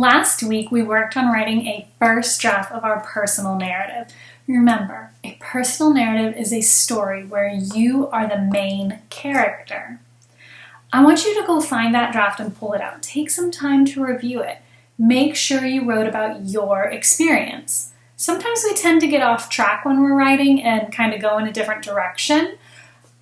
Last week, we worked on writing a first draft of our personal narrative. Remember, a personal narrative is a story where you are the main character. I want you to go find that draft and pull it out. Take some time to review it. Make sure you wrote about your experience. Sometimes we tend to get off track when we're writing and kind of go in a different direction.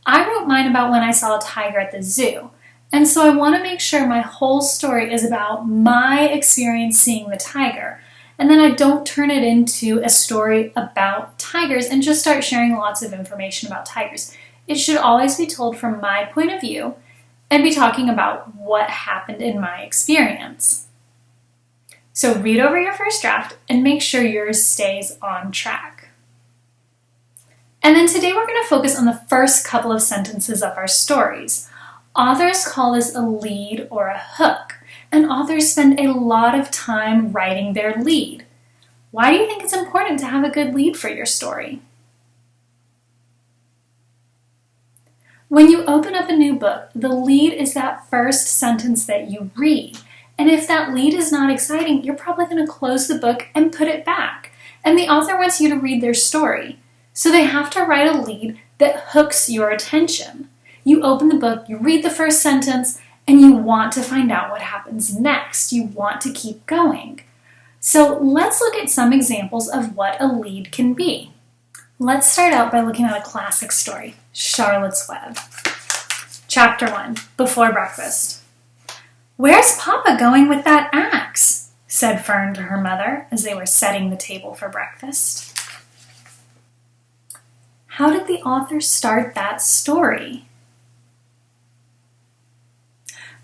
I wrote mine about when I saw a tiger at the zoo. And so I want to make sure my whole story is about my experience seeing the tiger. And then I don't turn it into a story about tigers and just start sharing lots of information about tigers. It should always be told from my point of view and be talking about what happened in my experience. So read over your first draft and make sure yours stays on track. And then today we're going to focus on the first couple of sentences of our stories. Authors call this a lead or a hook, and authors spend a lot of time writing their lead. Why do you think it's important to have a good lead for your story? When you open up a new book, the lead is that first sentence that you read. And if that lead is not exciting, you're probably going to close the book and put it back. And the author wants you to read their story. So they have to write a lead that hooks your attention. You open the book, you read the first sentence, and you want to find out what happens next. You want to keep going. So let's look at some examples of what a lead can be. Let's start out by looking at a classic story, Charlotte's Web. Chapter 1, Before Breakfast. "Where's Papa going with that axe?" said Fern to her mother as they were setting the table for breakfast. How did the author start that story?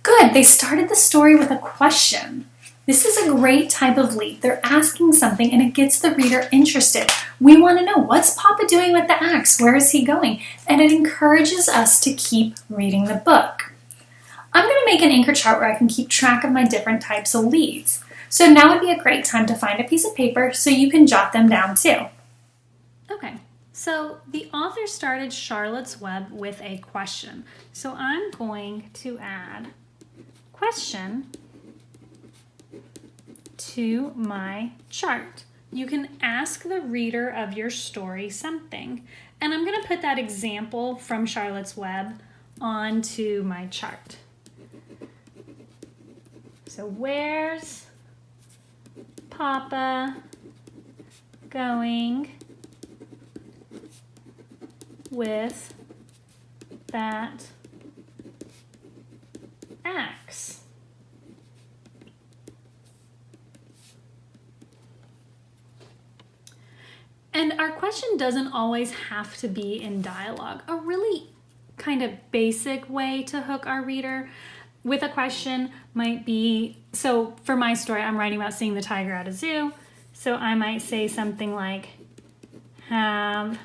Good, they started the story with a question. This is a great type of lead. They're asking something and it gets the reader interested. We want to know, what's Papa doing with the axe? Where is he going? And it encourages us to keep reading the book. I'm going to make an anchor chart where I can keep track of my different types of leads. So now would be a great time to find a piece of paper so you can jot them down too. Okay, so the author started Charlotte's Web with a question. So I'm going to add question to my chart. You can ask the reader of your story something, and I'm going to put that example from Charlotte's Web onto my chart. So where's Papa going with that axe? And our question doesn't always have to be in dialogue. A really kind of basic way to hook our reader with a question might be, so for my story, I'm writing about seeing the tiger at a zoo. So I might say something like, have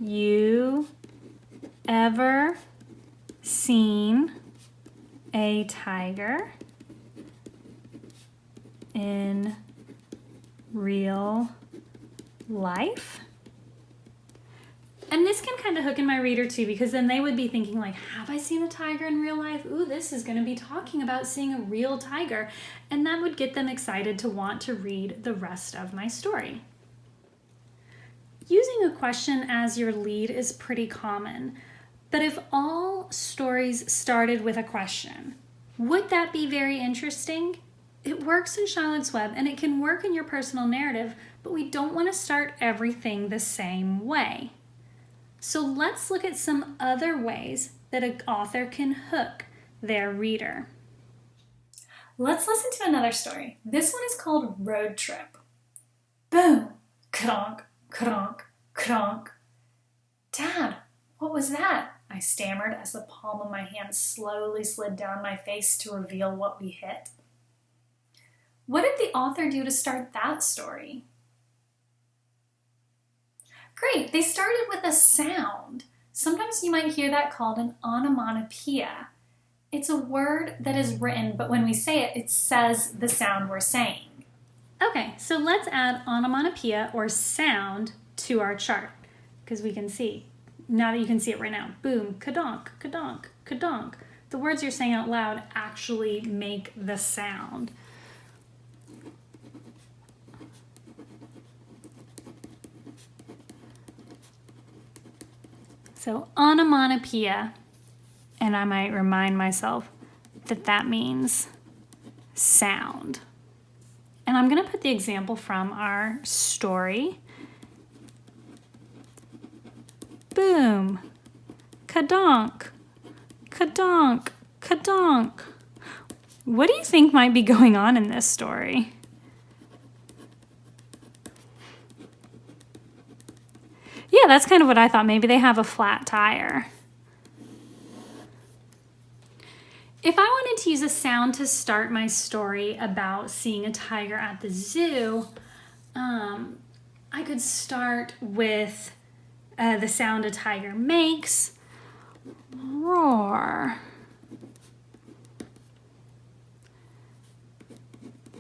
you ever seen a tiger in real life? And this can kind of hook in my reader too, because then they would be thinking like, have I seen a tiger in real life? Ooh, this is going to be talking about seeing a real tiger. And that would get them excited to want to read the rest of my story. Using a question as your lead is pretty common, but if all stories started with a question, would that be very interesting? It works in Charlotte's Web and it can work in your personal narrative, but we don't want to start everything the same way. So let's look at some other ways that an author can hook their reader. Let's listen to another story. This one is called Road Trip. Boom, kronk, kronk, kronk. Dad, what was that? I stammered as the palm of my hand slowly slid down my face to reveal what we hit. What did the author do to start that story? Great, they started with a sound. Sometimes you might hear that called an onomatopoeia. It's a word that is written, but when we say it, it says the sound we're saying. Okay, so let's add onomatopoeia or sound to our chart, because we can see, now that you can see it right now, boom, kadonk, kadonk, kadonk. The words you're saying out loud actually make the sound. So onomatopoeia, and I might remind myself that that means sound. And I'm going to put the example from our story. Boom, kadonk, kadonk, kadonk. What do you think might be going on in this story? Yeah, that's kind of what I thought. Maybe they have a flat tire. If I wanted to use a sound to start my story about seeing a tiger at the zoo, I could start with the sound a tiger makes. Roar.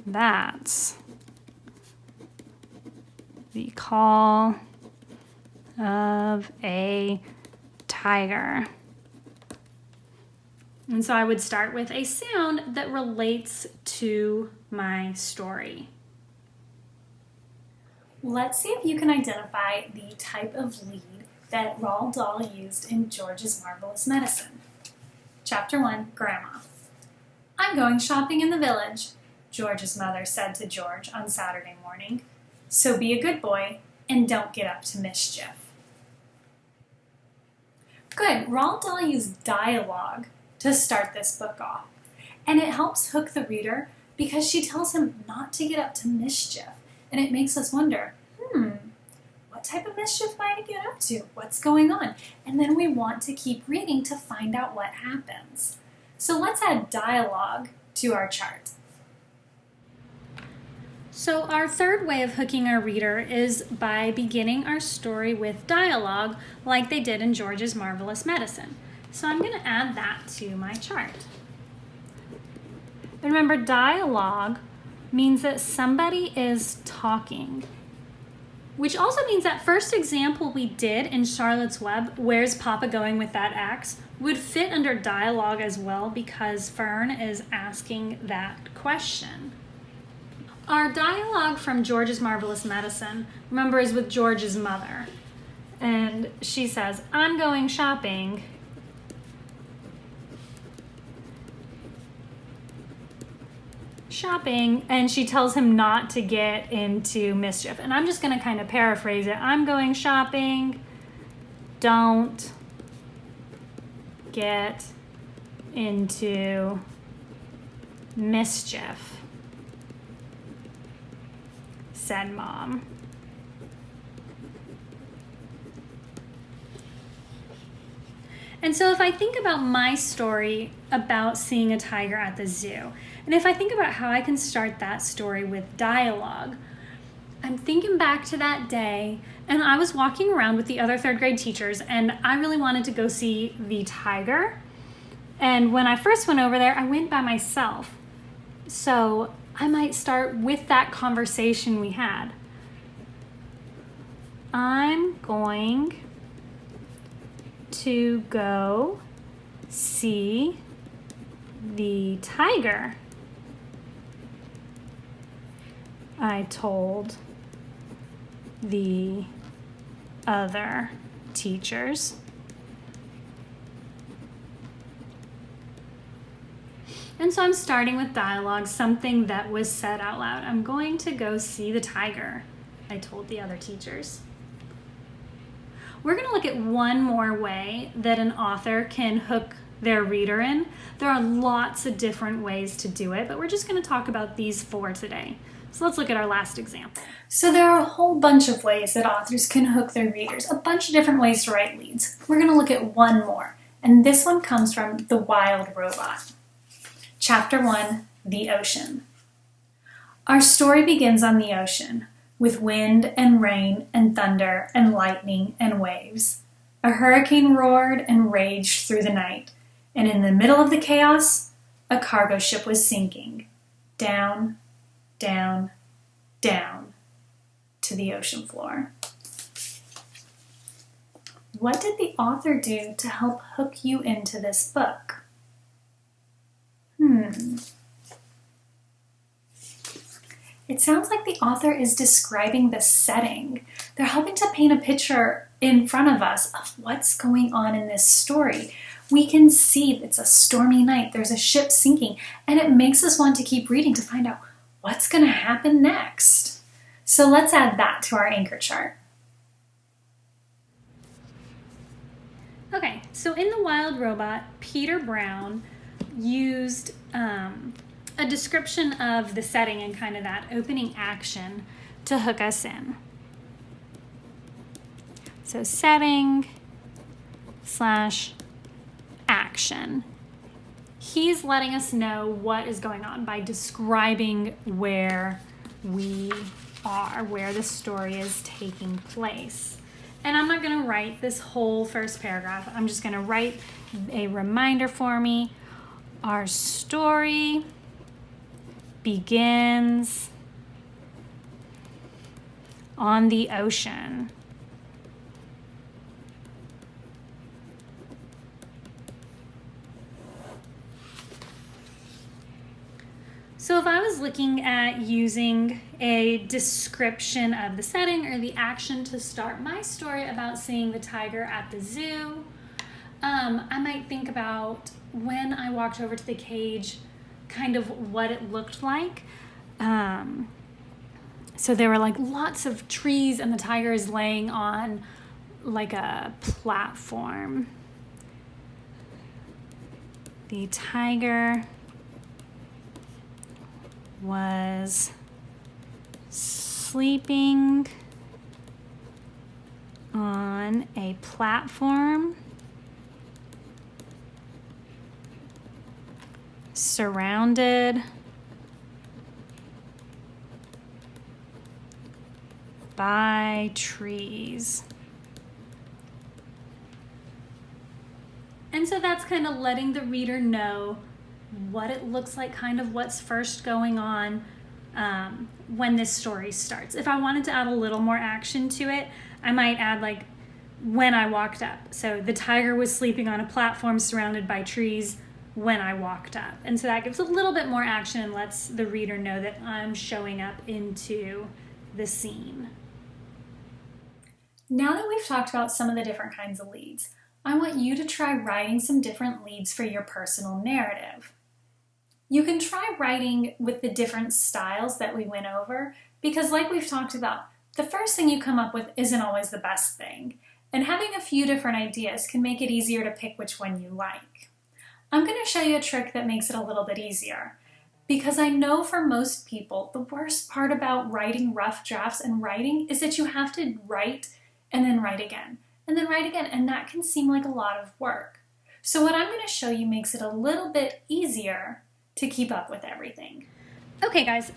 That's the call of a tiger. And so I would start with a sound that relates to my story. Let's see if you can identify the type of lead that Roald Dahl used in George's Marvelous Medicine. Chapter 1, Grandma. I'm going shopping in the village, George's mother said to George on Saturday morning. So be a good boy and don't get up to mischief. Good. Roald Dahl used dialogue to start this book off. And it helps hook the reader because she tells him not to get up to mischief. And it makes us wonder, what type of mischief might he get up to? What's going on? And then we want to keep reading to find out what happens. So let's add dialogue to our chart. So our third way of hooking our reader is by beginning our story with dialogue like they did in George's Marvelous Medicine. So I'm going to add that to my chart. And remember, dialogue means that somebody is talking, which also means that first example we did in Charlotte's Web, where's Papa going with that axe, would fit under dialogue as well because Fern is asking that question. Our dialogue from George's Marvelous Medicine, remember, is with George's mother. And she says, I'm going shopping. And she tells him not to get into mischief. And I'm just going to kind of paraphrase it. I'm going shopping. Don't get into mischief, said Mom. And so if I think about my story about seeing a tiger at the zoo, and if I think about how I can start that story with dialogue, I'm thinking back to that day, and I was walking around with the other third grade teachers, and I really wanted to go see the tiger. And when I first went over there, I went by myself. So I might start with that conversation we had. I'm going to go see the tiger, I told the other teachers. And so I'm starting with dialogue, something that was said out loud. I'm going to go see the tiger, I told the other teachers. We're going to look at one more way that an author can hook their reader in. There are lots of different ways to do it, but we're just going to talk about these 4 today. So let's look at our last example. So there are a whole bunch of ways that authors can hook their readers, a bunch of different ways to write leads. We're going to look at one more, and this one comes from The Wild Robot. Chapter 1, The Ocean. Our story begins on the ocean, with wind and rain and thunder and lightning and waves. A hurricane roared and raged through the night, and in the middle of the chaos, a cargo ship was sinking. Down, down, down to the ocean floor. What did the author do to help hook you into this book? It sounds like the author is describing the setting. They're helping to paint a picture in front of us of what's going on in this story. We can see it's a stormy night, there's a ship sinking, and it makes us want to keep reading to find out what's going to happen next. So let's add that to our anchor chart. Okay, so in The Wild Robot, Peter Brown used a description of the setting and kind of that opening action to hook us in. So setting / action. He's letting us know what is going on by describing where we are, where the story is taking place. And I'm not going to write this whole first paragraph. I'm just going to write a reminder for me. Our story begins on the ocean. So if I was looking at using a description of the setting or the action to start my story about seeing the tiger at the zoo, I might think about when I walked over to the cage, kind of what it looked like. So there were like lots of trees and the tiger is laying on like a platform. The tiger was sleeping on a platform surrounded by trees. And so that's kind of letting the reader know what it looks like, kind of what's first going on when this story starts. If I wanted to add a little more action to it, I might add like when I walked up. So the tiger was sleeping on a platform surrounded by trees when I walked up. And so that gives a little bit more action and lets the reader know that I'm showing up into the scene. Now that we've talked about some of the different kinds of leads, I want you to try writing some different leads for your personal narrative. You can try writing with the different styles that we went over because, like we've talked about, the first thing you come up with isn't always the best thing, and having a few different ideas can make it easier to pick which one you like. I'm going to show you a trick that makes it a little bit easier, because I know for most people, the worst part about writing rough drafts and writing is that you have to write and then write again, and then write again, and that can seem like a lot of work. So what I'm going to show you makes it a little bit easier to keep up with everything. Okay guys,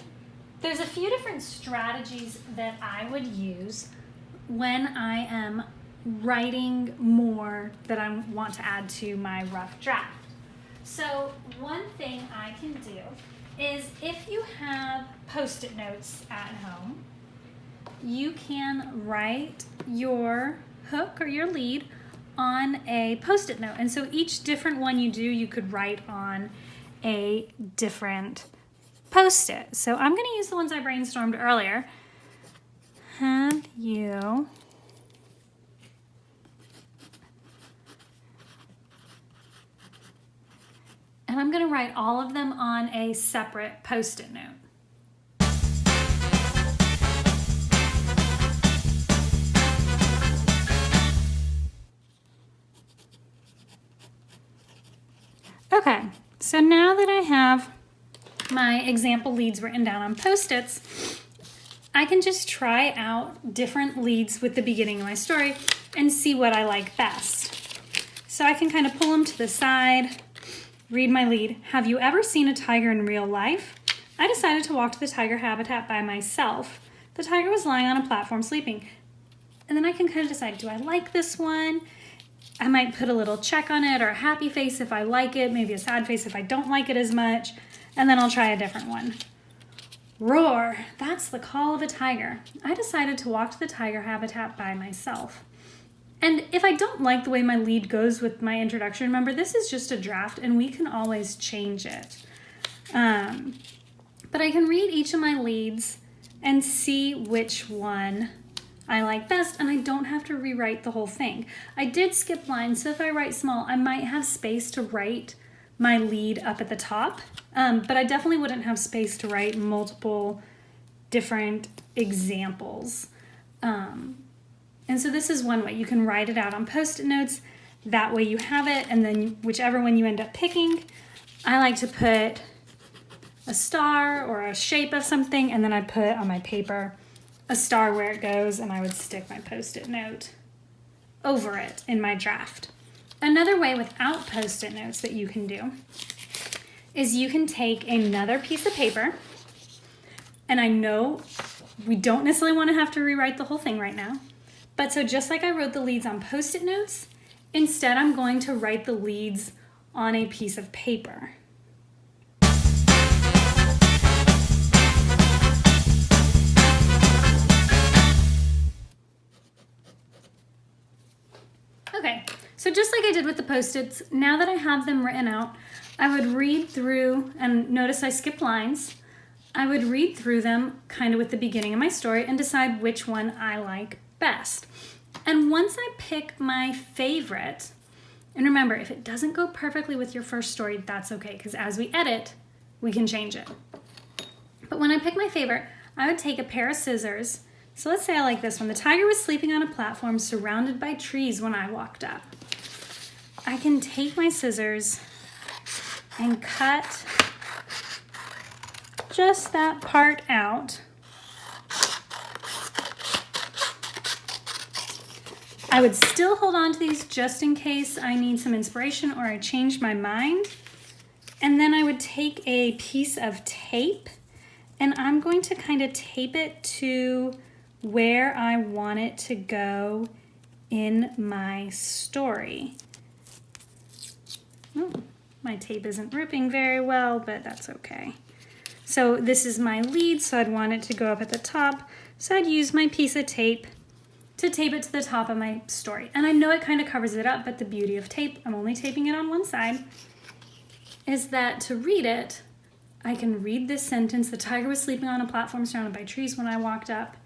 there's a few different strategies that I would use when I am writing more that I want to add to my rough draft. So one thing I can do is if you have Post-it notes at home, you can write your hook or your lead on a Post-it note. And so each different one you do, you could write on a different Post-it. So I'm going to use the ones I brainstormed earlier. Have you and I'm going to write all of them on a separate Post-it note. Okay, so now that I have my example leads written down on Post-its, I can just try out different leads with the beginning of my story and see what I like best. So I can kind of pull them to the side, read my lead. Have you ever seen a tiger in real life? I decided to walk to the tiger habitat by myself. The tiger was lying on a platform sleeping. And then I can kind of decide, do I like this one? I might put a little check on it or a happy face if I like it, maybe a sad face if I don't like it as much, and then I'll try a different one. Roar, that's the call of a tiger. I decided to walk to the tiger habitat by myself. And if I don't like the way my lead goes with my introduction, remember this is just a draft and we can always change it. But I can read each of my leads and see which one I like best, and I don't have to rewrite the whole thing. I did skip lines, so if I write small, I might have space to write my lead up at the top, but I definitely wouldn't have space to write multiple different examples. And so this is one way. You can write it out on Post-it notes. That way you have it, and then whichever one you end up picking, I like to put a star or a shape of something, and then I put on my paper a star where it goes, and I would stick my Post-it note over it in my draft. Another way without Post-it notes that you can do is you can take another piece of paper, and I know we don't necessarily want to have to rewrite the whole thing right now, but so just like I wrote the leads on Post-it notes, instead I'm going to write the leads on a piece of paper. Okay, so just like I did with the Post-its, now that I have them written out, I would read through, and notice I skipped lines, I would read through them kind of with the beginning of my story and decide which one I like best. And once I pick my favorite, and remember, if it doesn't go perfectly with your first story, that's okay, because as we edit, we can change it. But when I pick my favorite, I would take a pair of scissors. So let's say I like this one. The tiger was sleeping on a platform surrounded by trees when I walked up. I can take my scissors and cut just that part out. I would still hold on to these just in case I need some inspiration or I change my mind. And then I would take a piece of tape, and I'm going to kind of tape it to where I want it to go in my story. Oh, my tape isn't ripping very well, but that's okay. So this is my lead, so I'd want it to go up at the top. So I'd use my piece of tape to tape it to the top of my story. And I know it kind of covers it up, but the beauty of tape, I'm only taping it on one side, is that to read it, I can read this sentence, the tiger was sleeping on a platform surrounded by trees when I walked up,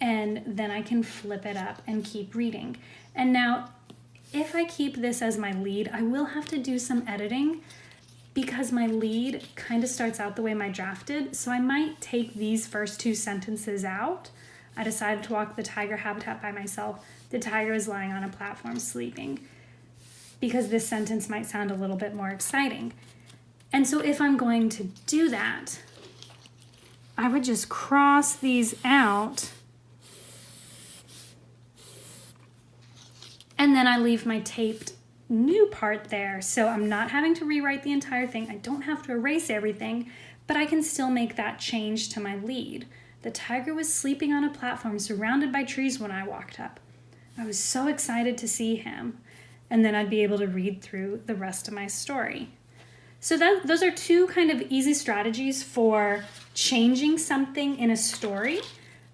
and then I can flip it up and keep reading. And now, if I keep this as my lead, I will have to do some editing because my lead kind of starts out the way my draft did, so I might take these first two sentences out. I decided to walk the tiger habitat by myself. The tiger is lying on a platform sleeping, because this sentence might sound a little bit more exciting. And so if I'm going to do that, I would just cross these out, and then I leave my taped new part there. So I'm not having to rewrite the entire thing. I don't have to erase everything, but I can still make that change to my lead. The tiger was sleeping on a platform surrounded by trees when I walked up. I was so excited to see him. And then I'd be able to read through the rest of my story. So those are two kind of easy strategies for changing something in a story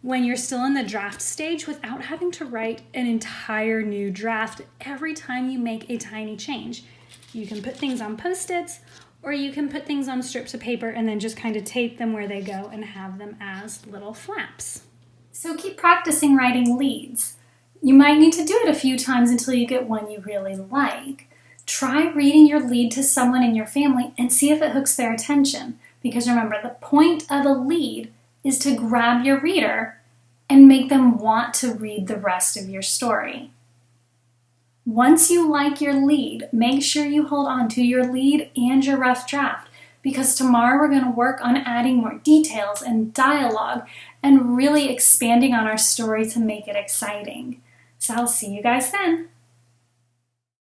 when you're still in the draft stage without having to write an entire new draft every time you make a tiny change. You can put things on Post-its, or you can put things on strips of paper and then just kind of tape them where they go and have them as little flaps. So keep practicing writing leads. You might need to do it a few times until you get one you really like. Try reading your lead to someone in your family and see if it hooks their attention. Because remember, the point of a lead is to grab your reader and make them want to read the rest of your story. Once you like your lead, make sure you hold on to your lead and your rough draft, because tomorrow we're going to work on adding more details and dialogue and really expanding on our story to make it exciting. So I'll see you guys then.